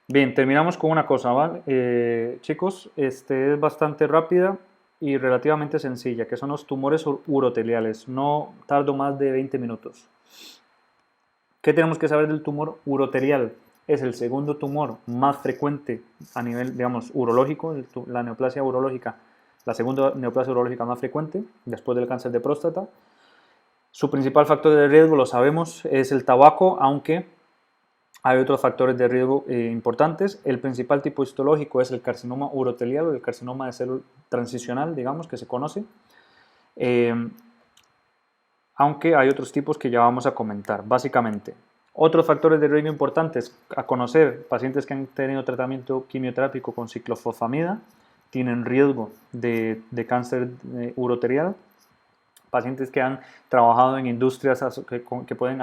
Bien, terminamos con una cosa, ¿vale? Chicos, este es bastante rápida y relativamente sencilla, que son los tumores uroteliales. No tardo más de 20 minutos. ¿Qué tenemos que saber del tumor urotelial? Es el segundo tumor más frecuente a nivel, digamos, urológico, la neoplasia urológica, la segunda neoplasia urológica más frecuente después del cáncer de próstata. Su principal factor de riesgo, lo sabemos, es el tabaco, aunque hay otros factores de riesgo importantes. El principal tipo histológico es el carcinoma urotelial o el carcinoma de célula transicional, digamos, que se conoce. Eh, Aunque hay otros tipos que ya vamos a comentar, básicamente. Otros factores de riesgo importantes a conocer: pacientes que han tenido tratamiento quimioterápico con ciclofosfamida tienen riesgo de cáncer urotelial. Pacientes que han trabajado en industrias que pueden,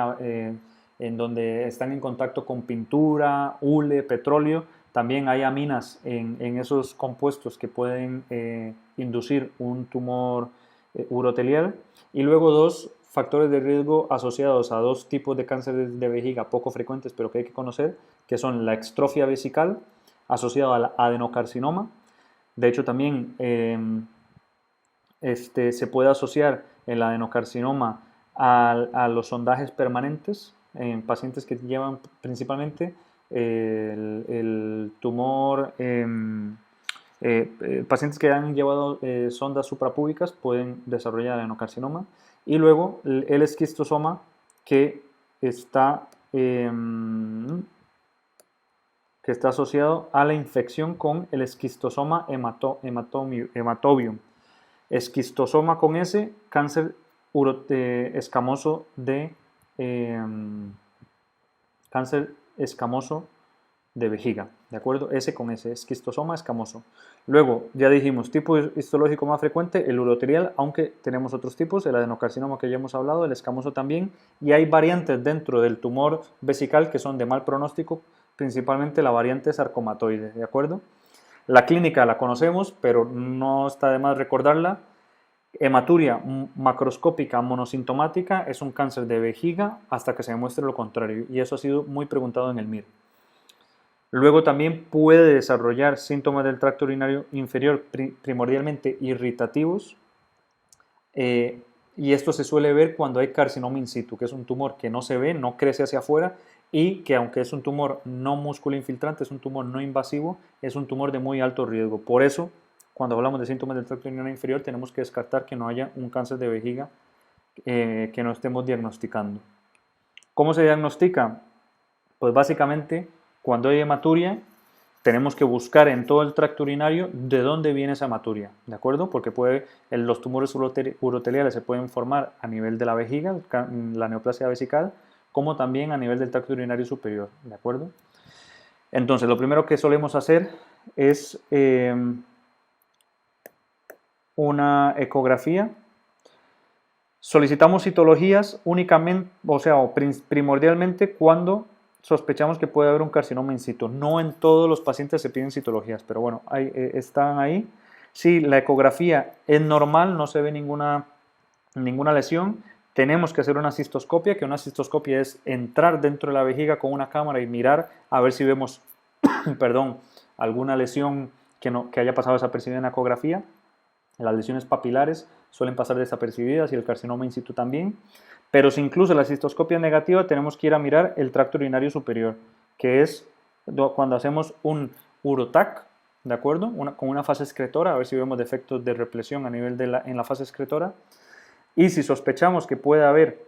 en donde están en contacto con pintura, hule, petróleo, también hay aminas en esos compuestos que pueden inducir un tumor urotelial. Y luego dos factores de riesgo asociados a dos tipos de cánceres de vejiga poco frecuentes, pero que hay que conocer, que son la extrofia vesical asociada al adenocarcinoma. De hecho, también se puede asociar el adenocarcinoma a los sondajes permanentes en pacientes que llevan principalmente el tumor. Pacientes que han llevado sondas suprapúbicas pueden desarrollar adenocarcinoma. Y luego el esquistosoma, que está, eh, que está asociado a la infección con el esquistosoma hematobium. Esquistosoma con S, cáncer escamoso eh, cáncer escamoso de vejiga, ¿de acuerdo? S con S, esquistosoma escamoso. Luego, ya dijimos, tipo histológico más frecuente, el urotelial, aunque tenemos otros tipos, el adenocarcinoma que ya hemos hablado, el escamoso también, y hay variantes dentro del tumor vesical que son de mal pronóstico, principalmente la variante sarcomatoide, ¿de acuerdo? La clínica la conocemos, pero no está de más recordarla. Hematuria macroscópica monosintomática es un cáncer de vejiga hasta que se demuestre lo contrario, y eso ha sido muy preguntado en el MIR. Luego también puede desarrollar síntomas del tracto urinario inferior primordialmente irritativos, eh, y esto se suele ver cuando hay carcinoma in situ, que es un tumor que no se ve, no crece hacia afuera, y que aunque es un tumor no músculo infiltrante, es un tumor no invasivo, es un tumor de muy alto riesgo. Por eso, cuando hablamos de síntomas del tracto urinario inferior, tenemos que descartar que no haya un cáncer de vejiga que no estemos diagnosticando. ¿Cómo se diagnostica? Pues básicamente, cuando hay hematuria, tenemos que buscar en todo el tracto urinario de dónde viene esa hematuria, ¿de acuerdo? Porque los tumores uroteliales se pueden formar a nivel de la vejiga, la neoplasia vesical, como también a nivel del tracto urinario superior, ¿de acuerdo? Entonces, lo primero que solemos hacer es una ecografía. Solicitamos citologías únicamente, o sea, primordialmente cuando sospechamos que puede haber un carcinoma in situ. No en todos los pacientes se piden citologías, pero bueno, están ahí. Si la ecografía es normal, no se ve ninguna lesión, tenemos que hacer una cistoscopia, que una cistoscopia es entrar dentro de la vejiga con una cámara y mirar a ver si vemos perdón, alguna lesión que haya pasado desapercibida en la ecografía. Las lesiones papilares suelen pasar desapercibidas y el carcinoma in situ también. Pero si incluso la cistoscopia es negativa, tenemos que ir a mirar el tracto urinario superior, que es cuando hacemos un urotac, ¿de acuerdo? Con una fase excretora, a ver si vemos defectos de represión a nivel en la fase excretora. Y si sospechamos que puede haber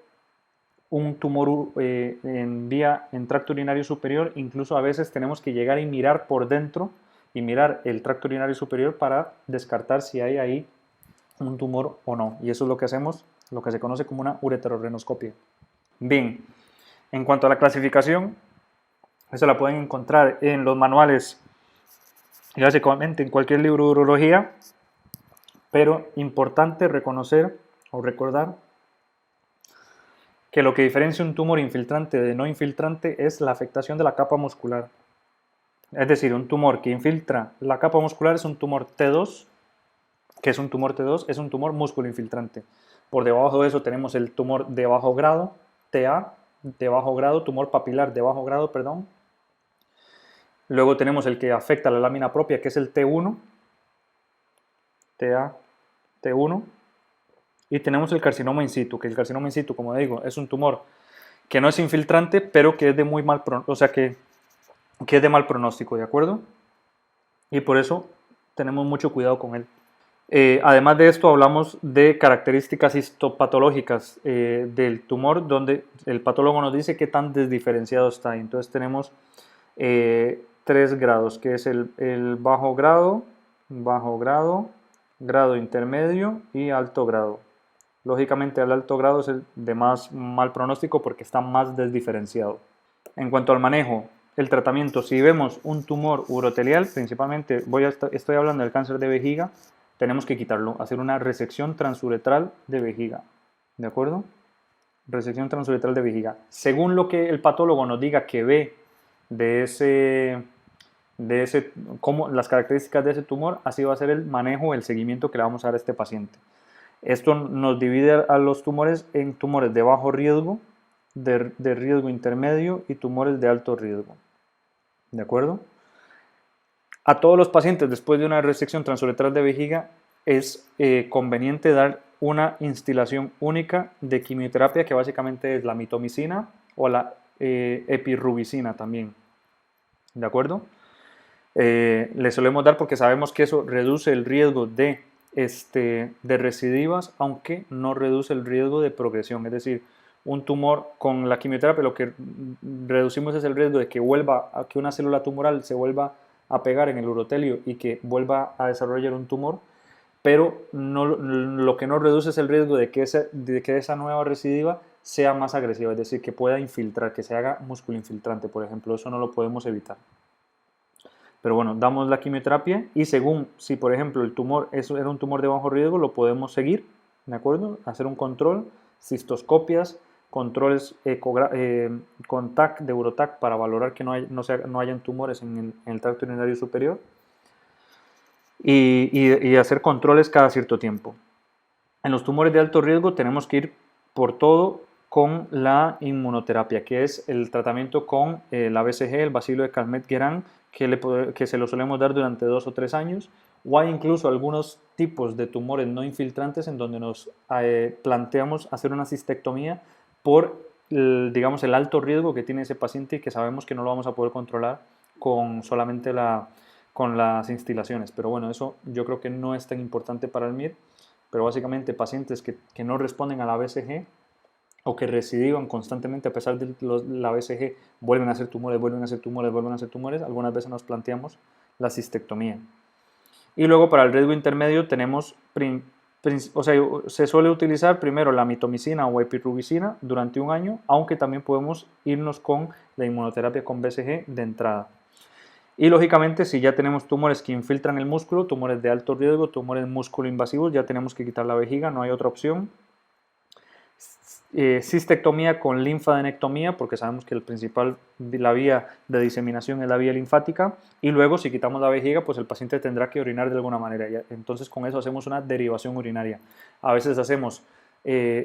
un tumor en tracto urinario superior, incluso a veces tenemos que llegar y mirar por dentro y mirar el tracto urinario superior para descartar si hay ahí un tumor o no. Y eso es lo que hacemos, lo que se conoce como una ureterorrenoscopia. Bien, en cuanto a la clasificación, eso la pueden encontrar en los manuales y básicamente en cualquier libro de urología, pero importante reconocer o recordar que lo que diferencia un tumor infiltrante de no infiltrante es la afectación de la capa muscular. Es decir, un tumor que infiltra la capa muscular es un tumor T2, que es un tumor T2, es un tumor músculo infiltrante. Por debajo de eso tenemos el tumor de bajo grado, TA, de bajo grado, tumor papilar de bajo grado, perdón. Luego tenemos el que afecta a la lámina propia, que es el T1, T1. Y tenemos el carcinoma in situ, que el carcinoma in situ, como digo, es un tumor que no es infiltrante, pero que es de muy mal, que es de mal pronóstico, ¿de acuerdo? Y por eso tenemos mucho cuidado con él. Además de esto, hablamos de características histopatológicas del tumor, donde el patólogo nos dice qué tan desdiferenciado está. Entonces tenemos 3 grados, que es el bajo grado, grado intermedio y alto grado. Lógicamente el alto grado es el de más mal pronóstico porque está más desdiferenciado. En cuanto al manejo, el tratamiento, si vemos un tumor urotelial, principalmente estoy hablando del cáncer de vejiga, tenemos que quitarlo, hacer una resección transuretral de vejiga, ¿de acuerdo? Resección transuretral de vejiga. Según lo que el patólogo nos diga que ve como las características de ese tumor, así va a ser el manejo, el seguimiento que le vamos a dar a este paciente. Esto nos divide a los tumores en tumores de bajo riesgo, de riesgo intermedio y tumores de alto riesgo. ¿De acuerdo? A todos los pacientes después de una resección transuretral de vejiga es conveniente dar una instilación única de quimioterapia que básicamente es la mitomicina o la epirubicina también. ¿De acuerdo? Le solemos dar porque sabemos que eso reduce el riesgo de recidivas, aunque no reduce el riesgo de progresión. Es decir, un tumor con la quimioterapia lo que reducimos es el riesgo de que que una célula tumoral se vuelva a pegar en el urotelio y que vuelva a desarrollar un tumor, pero lo que no reduce es el riesgo de que esa nueva recidiva sea más agresiva, es decir, que pueda infiltrar, que se haga músculo infiltrante, por ejemplo. Eso no lo podemos evitar. Pero bueno, damos la quimioterapia y según si por ejemplo el tumor era un tumor de bajo riesgo, lo podemos seguir, ¿de acuerdo? Hacer un control, cistoscopias, controles con TAC de Urotac para valorar que no hayan tumores en el tracto urinario superior y hacer controles cada cierto tiempo. En los tumores de alto riesgo tenemos que ir por todo con la inmunoterapia, que es el tratamiento con la BCG, el bacilo de Calmette-Guerin, que se lo solemos dar durante 2 o 3 años, o hay incluso algunos tipos de tumores no infiltrantes en donde nos planteamos hacer una cistectomía por, digamos, el alto riesgo que tiene ese paciente y que sabemos que no lo vamos a poder controlar con solamente con las instilaciones. Pero bueno, eso yo creo que no es tan importante para el MIR, pero básicamente pacientes que no responden a la BCG o que recidivan constantemente a pesar de la BCG, vuelven a hacer tumores, vuelven a hacer tumores, vuelven a hacer tumores, algunas veces nos planteamos la cistectomía. Y luego para el riesgo intermedio tenemos, se suele utilizar primero la mitomicina o epirubicina durante 1 año, aunque también podemos irnos con la inmunoterapia con BCG de entrada. Y lógicamente si ya tenemos tumores que infiltran el músculo, tumores de alto riesgo, tumores músculo invasivos, ya tenemos que quitar la vejiga, no hay otra opción. Cistectomía con linfadenectomía, porque sabemos que la vía de diseminación es la vía linfática, y luego si quitamos la vejiga, pues el paciente tendrá que orinar de alguna manera, entonces con eso hacemos una derivación urinaria. A veces hacemos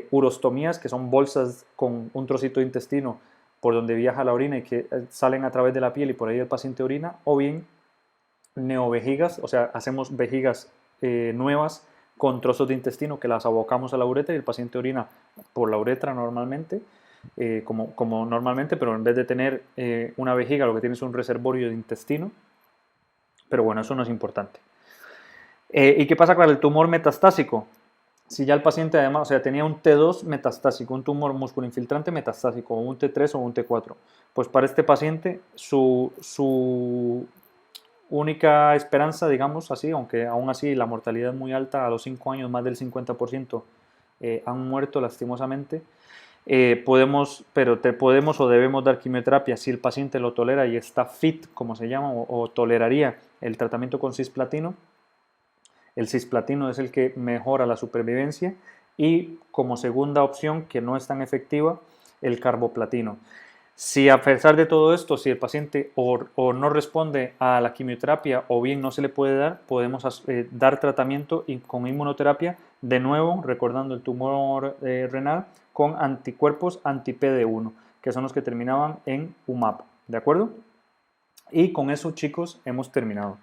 urostomías, que son bolsas con un trocito de intestino por donde viaja la orina y que salen a través de la piel y por ahí el paciente orina, o bien neovejigas, o sea, hacemos vejigas nuevas con trozos de intestino que las abocamos a la uretra y el paciente orina por la uretra normalmente, como normalmente, pero en vez de tener una vejiga lo que tiene es un reservorio de intestino, pero bueno, eso no es importante. ¿Y qué pasa con el tumor metastásico? Si ya el paciente además, o sea, tenía un T2 metastásico, un tumor musculoinfiltrante metastásico, o un T3 o un T4, pues para este paciente su única esperanza, digamos así, aunque aún así la mortalidad es muy alta, a los 5 años más del 50% han muerto lastimosamente, podemos o debemos dar quimioterapia si el paciente lo tolera y está fit, como se llama, o toleraría el tratamiento con cisplatino. El cisplatino es el que mejora la supervivencia y como segunda opción, que no es tan efectiva, el carboplatino. Si a pesar de todo esto, si el paciente o no responde a la quimioterapia o bien no se le puede dar, podemos dar tratamiento con inmunoterapia, de nuevo recordando el tumor renal, con anticuerpos anti-PD1, que son los que terminaban en UMAP, ¿de acuerdo? Y con eso, chicos, hemos terminado.